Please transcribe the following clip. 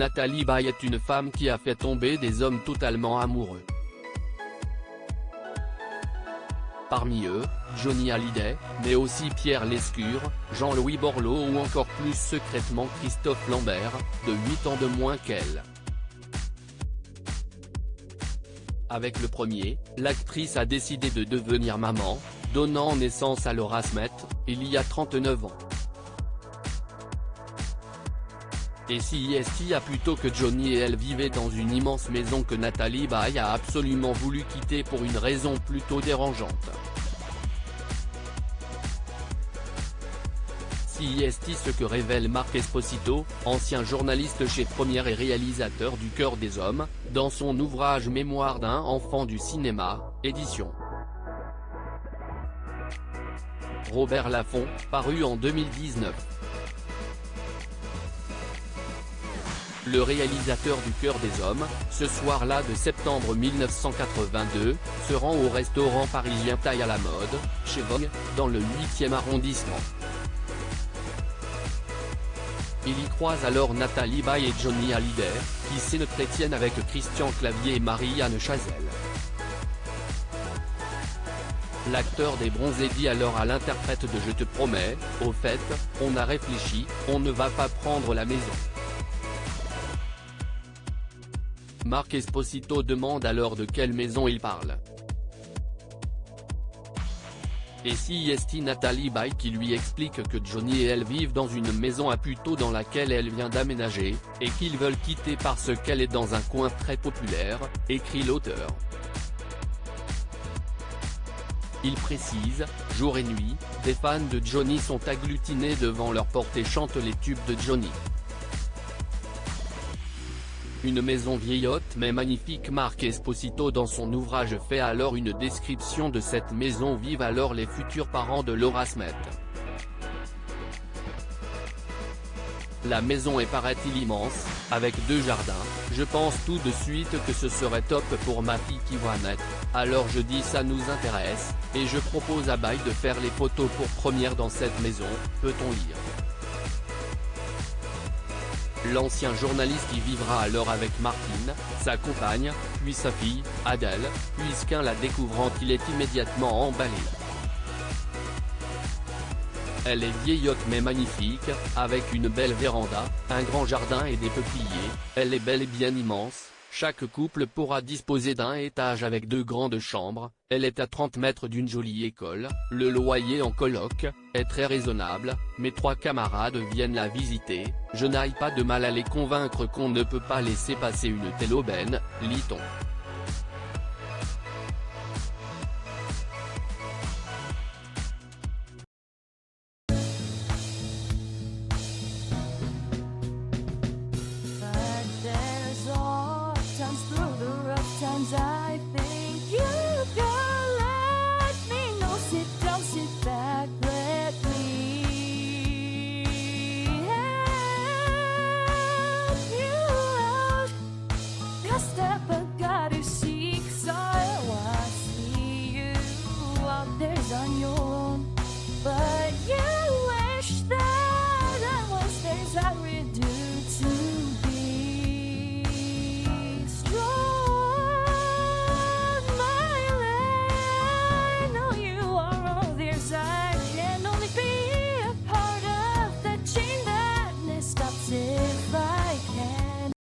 Nathalie Baye est une femme qui a fait tomber des hommes totalement amoureux. Parmi eux, Johnny Hallyday, mais aussi Pierre Lescure, Jean-Louis Borloo ou encore plus secrètement Christophe Lambert, de 8 ans de moins qu'elle. Avec le premier, l'actrice a décidé de devenir maman, donnant naissance à Laura Smet, il y a 39 ans. Et si est-il a plutôt que Johnny et elle vivaient dans une immense maison que Nathalie Baye a absolument voulu quitter pour une raison plutôt dérangeante. Si est ce que révèle Marc Esposito, ancien journaliste chez Première et réalisateur du Cœur des hommes, dans son ouvrage Mémoire d'un enfant du cinéma, édition Robert Laffont, paru en 2019. Le réalisateur du Cœur des hommes, ce soir-là de septembre 1982, se rend au restaurant parisien Taille à la mode, chez Vogue, dans le 8e arrondissement. Il y croise alors Nathalie Baye et Johnny Hallyday, qui s'entretiennent avec Christian Clavier et Marie-Anne Chazelle. L'acteur des Bronzés dit alors à l'interprète de Je te promets, au fait, on a réfléchi, on ne va pas prendre la maison. Marc Esposito demande alors de quelle maison il parle. Et si est Nathalie Baye qui lui explique que Johnny et elle vivent dans une maison à Puteaux dans laquelle elle vient d'aménager, et qu'ils veulent quitter parce qu'elle est dans un coin très populaire, écrit l'auteur. Il précise, jour et nuit, des fans de Johnny sont agglutinés devant leur porte et chantent les tubes de Johnny. Une maison vieillotte mais magnifique. Marc Esposito dans son ouvrage fait alors une description de cette maison où vivent alors les futurs parents de Laura Smet. La maison est paraît-il immense, avec 2 jardins, je pense tout de suite que ce serait top pour ma fille qui va naître, alors je dis ça nous intéresse, et je propose à Baye de faire les photos pour première dans cette maison, peut-on lire. L'ancien journaliste y vivra alors avec Martine, sa compagne, puis sa fille, Adèle, puisqu'un la découvrant il est immédiatement emballé. Elle est vieillotte mais magnifique, avec une belle véranda, un grand jardin et des peupliers, elle est bel et bien immense. Chaque couple pourra disposer d'un étage avec 2 grandes chambres, elle est à 30 mètres d'une jolie école, le loyer en coloc est très raisonnable, mes 3 camarades viennent la visiter, je n'aille pas de mal à les convaincre qu'on ne peut pas laisser passer une telle aubaine, lit-on. I think you can let me know. Sit down, sit back, let me help you out. The step I gotta seek, so I see you out there's on your own. But yeah.